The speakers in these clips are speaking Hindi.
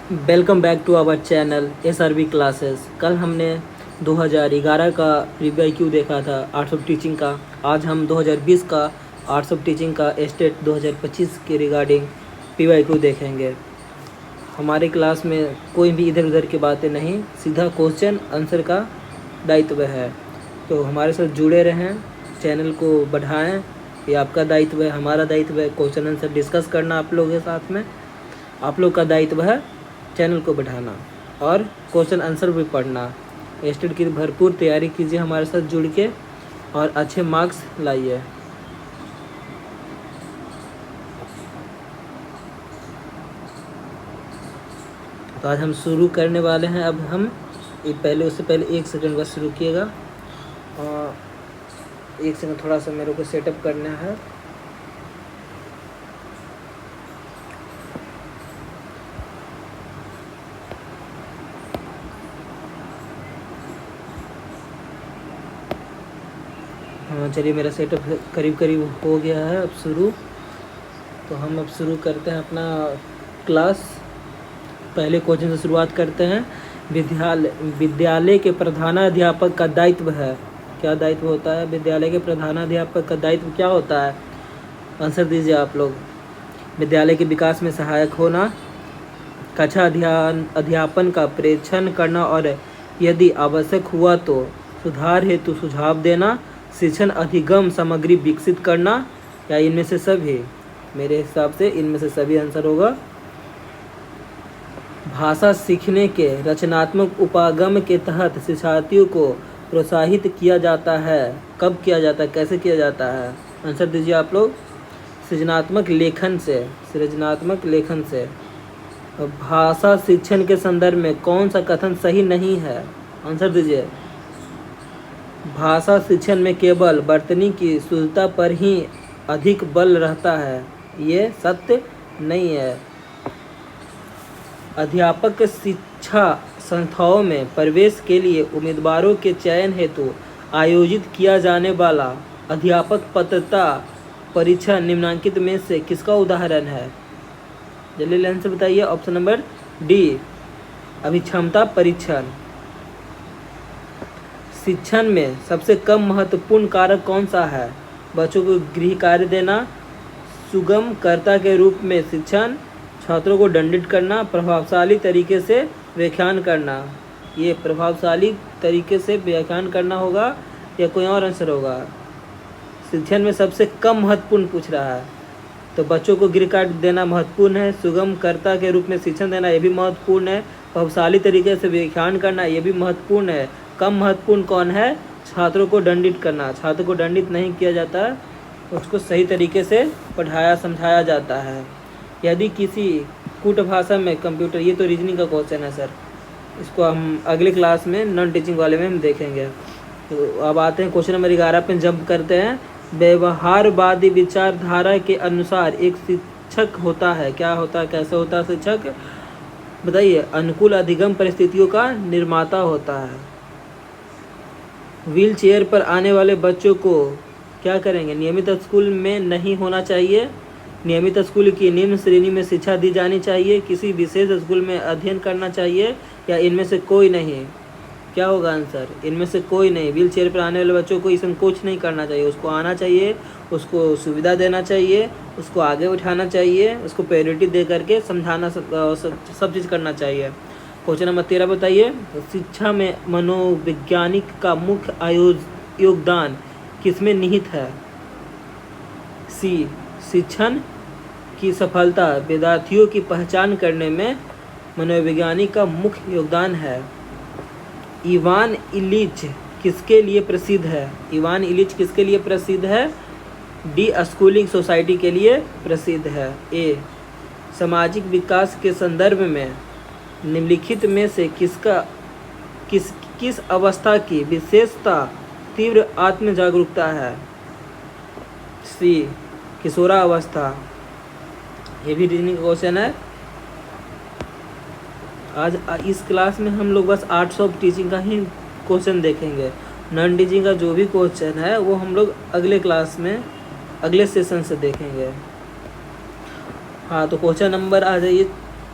Welcome back to our channel SRB classes. कल हमने 2011 का रिव्यू देखा था आर्ट्स ऑफ टीचिंग का। आज हम 2020 का आर्ट्स ऑफ टीचिंग का स्टेट 2025 के रिगार्डिंग PYQ देखेंगे। हमारे क्लास में कोई भी इधर उधर की बातें नहीं, सीधा क्वेश्चन आंसर का दायित्व है। तो हमारे साथ जुड़े रहें, चैनल को बढ़ाएं। ये आपका दायित्व है, हमारा दायित्व है क्वेश्चन आंसर डिस्कस करना आप लोगों के साथ में। आप लोग का दायित्व है चैनल को बढ़ाना और क्वेश्चन आंसर भी पढ़ना। स्टेट की भरपूर तैयारी कीजिए हमारे साथ जुड़ के और अच्छे मार्क्स लाइए। तो आज हम शुरू करने वाले हैं। अब हम उससे पहले 1 सेकंड बस शुरू किएगा। और 1 सेकंड थोड़ा सा मेरे को सेटअप करना है। हाँ चलिए, मेरा सेटअप करीब करीब हो गया है। अब शुरू तो हम अब शुरू करते हैं अपना क्लास। पहले क्वेश्चन से शुरुआत करते हैं। विद्यालय के प्रधानाध्यापक का दायित्व है। क्या दायित्व होता है? विद्यालय के प्रधानाध्यापक का दायित्व क्या होता है? आंसर दीजिए आप लोग। विद्यालय के विकास में सहायक होना, कक्षा अध्यापन का प्रेक्षण करना और यदि आवश्यक हुआ तो सुधार हेतु सुझाव देना, शिक्षण अधिगम सामग्री विकसित करना, या इनमें से सभी? मेरे हिसाब से इनमें से सभी आंसर होगा। भाषा सीखने के रचनात्मक उपागम के तहत शिक्षार्थियों को प्रोत्साहित किया जाता है। कब किया जाता है, कैसे किया जाता है? आंसर दीजिए आप लोग। सृजनात्मक लेखन से। सृजनात्मक लेखन से। भाषा शिक्षण के संदर्भ में कौन सा कथन सही नहीं है? आंसर दीजिए। भाषा शिक्षण में केवल वर्तनी की शुद्धता पर ही अधिक बल रहता है, ये सत्य नहीं है। अध्यापक शिक्षा संस्थाओं में प्रवेश के लिए उम्मीदवारों के चयन हेतु आयोजित किया जाने वाला अध्यापक पात्रता परीक्षा निम्नलिखित में से किसका उदाहरण है? जल्दी आंसर बताइए। ऑप्शन नंबर डी, अभिक्षमता परीक्षण। शिक्षण में सबसे कम महत्वपूर्ण कारक कौन सा है? बच्चों को गृह कार्य देना, सुगमकर्ता के रूप में शिक्षण, छात्रों को दंडित करना, प्रभावशाली तरीके से व्याख्यान करना। ये प्रभावशाली तरीके से व्याख्यान करना होगा या कोई और आंसर होगा? शिक्षण में सबसे कम महत्वपूर्ण पूछ रहा है, तो बच्चों को गृह कार्य देना महत्वपूर्ण है, सुगमकर्ता के रूप में शिक्षण देना ये भी महत्वपूर्ण है, प्रभावशाली तरीके से व्याख्यान करना ये भी महत्वपूर्ण है। कम महत्वपूर्ण कौन है? छात्रों को दंडित करना। छात्रों को दंडित नहीं किया जाता, उसको सही तरीके से पढ़ाया समझाया जाता है। यदि किसी कूट भाषा में कंप्यूटर, ये तो रीजनिंग का क्वेश्चन है सर, इसको हम अगले क्लास में नॉन टीचिंग वाले में हम देखेंगे। तो अब आते हैं क्वेश्चन नंबर 11 पे जंप करते हैं। व्यवहारवादी विचारधारा के अनुसार एक शिक्षक होता है। क्या होता है, कैसे होता है शिक्षक? बताइए। अनुकूल अधिगम परिस्थितियों का निर्माता होता है। व्हील चेयर पर आने वाले बच्चों को क्या करेंगे? नियमित स्कूल में नहीं होना चाहिए, नियमित स्कूल की निम्न श्रेणी में शिक्षा दी जानी चाहिए, किसी विशेष स्कूल में अध्ययन करना चाहिए, या इनमें से कोई नहीं? क्या होगा आंसर? इनमें से कोई नहीं। व्हील चेयर पर आने वाले बच्चों को इसमें कुछ नहीं करना चाहिए, उसको आना चाहिए, उसको सुविधा देना चाहिए, उसको आगे उठाना चाहिए, उसको प्रायोरिटी दे करके समझाना, सब चीज़ करना चाहिए। क्वेश्चन नंबर 13 बताइए। शिक्षा में मनोवैज्ञानिक का मुख्य योगदान किसमें निहित है? सी, शिक्षण की सफलता विद्यार्थियों की पहचान करने में मनोवैज्ञानिक का मुख्य योगदान है। इवान इलिच किसके लिए प्रसिद्ध है? इवान इलिच किसके लिए प्रसिद्ध है? डी, स्कूलिंग सोसाइटी के लिए प्रसिद्ध है। ए, सामाजिक विकास के संदर्भ में निम्नलिखित में से किस अवस्था की विशेषता तीव्र आत्म जागरूकता है? सी, किशोरावस्था। ये भी रीजनिंग का क्वेश्चन है। आज इस क्लास में हम लोग बस आर्ट्स ऑफ टीचिंग का ही क्वेश्चन देखेंगे। नॉन टीचिंग का जो भी क्वेश्चन है वो हम लोग अगले क्लास में अगले सेशन से देखेंगे। हाँ, तो क्वेश्चन नंबर आ जाइए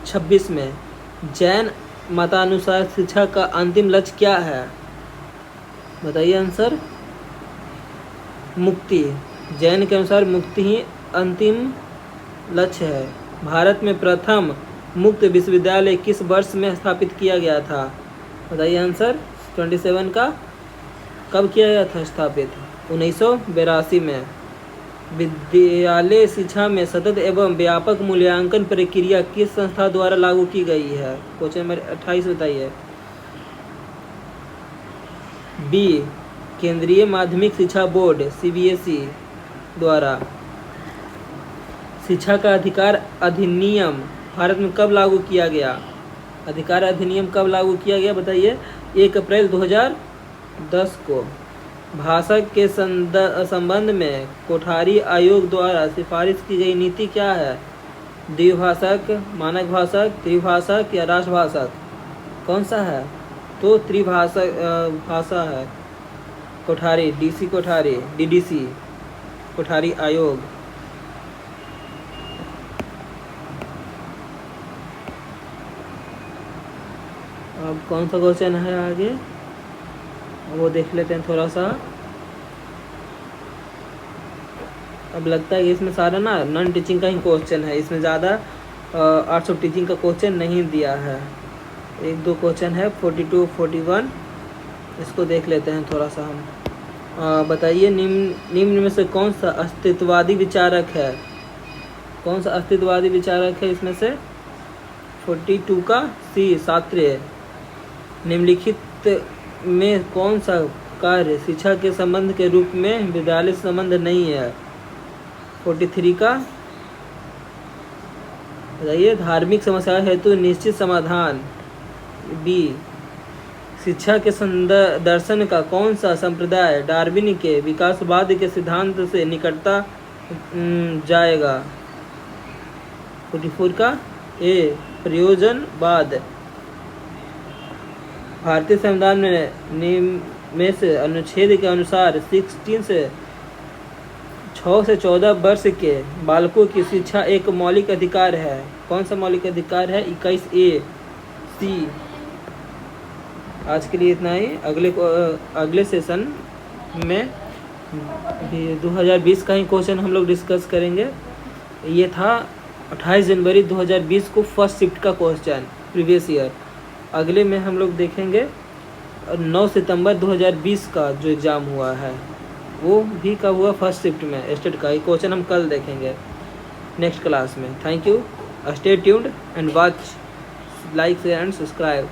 26 में। जैन मतानुसार शिक्षा का अंतिम लक्ष्य क्या है? बताइए आंसर। मुक्ति। जैन के अनुसार मुक्ति ही अंतिम लक्ष्य है। भारत में प्रथम मुक्त विश्वविद्यालय किस वर्ष में स्थापित किया गया था? बताइए आंसर। 27 का कब किया गया था स्थापित? 1982 में। विद्यालय शिक्षा में सतत एवं व्यापक मूल्यांकन प्रक्रिया किस संस्था द्वारा लागू की गई है? क्वेश्चन नंबर 28 बताइए। बी, केंद्रीय माध्यमिक शिक्षा बोर्ड CBSE द्वारा। शिक्षा का अधिकार अधिनियम भारत में कब लागू किया गया? अधिकार अधिनियम कब लागू किया गया बताइए। 1 अप्रैल 2010 को। भाषा के संबंध में कोठारी आयोग द्वारा सिफारिश की गई नीति क्या है? द्विभाषक, मानक भाषक, त्रिभाषक या राष्ट्रभाषक? कौन सा है? तो त्रिभाषक भाषा है। कोठारी DC कोठारी DDC कोठारी आयोग। अब कौन सा क्वेश्चन है आगे वो देख लेते हैं थोड़ा सा। अब लगता है कि इसमें सारा ना नॉन टीचिंग का ही क्वेश्चन है, इसमें ज़्यादा आर्ट्स ऑफ टीचिंग का क्वेश्चन नहीं दिया है। 1-2 क्वेश्चन है 42, 41, इसको देख लेते हैं थोड़ा सा हम। बताइए निम्न में से कौन सा अस्तित्ववादी विचारक है? कौन सा अस्तित्ववादी विचारक है इसमें से? 42 का C, शास्त्रीय। निम्नलिखित में कौन सा कार्य शिक्षा के संबंध के रूप में विद्यालय से संबंध नहीं है? 43 का बताइए। धार्मिक समस्या हेतु निश्चित समाधान। B, शिक्षा के दर्शन का कौन सा संप्रदाय डार्विन के विकासवाद के सिद्धांत से निकटता जाएगा? 44 का A, प्रयोजनवाद। भारतीय संविधान में से अनुच्छेद के अनुसार 6 से 14 वर्ष के बालकों की शिक्षा एक मौलिक अधिकार है। कौन सा मौलिक अधिकार है? 21A, C। आज के लिए इतना ही। अगले सेशन में 2020 का ही क्वेश्चन हम लोग डिस्कस करेंगे। ये था 28 जनवरी 2020 को फर्स्ट शिफ्ट का क्वेश्चन प्रीवियस ईयर। अगले में हम लोग देखेंगे 9 सितंबर 2020 का जो एग्ज़ाम हुआ है वो भी कब हुआ? फर्स्ट शिफ्ट में स्टेट का। ये क्वेश्चन हम कल देखेंगे नेक्स्ट क्लास में। Thank you, stay tuned and watch, like, share and subscribe.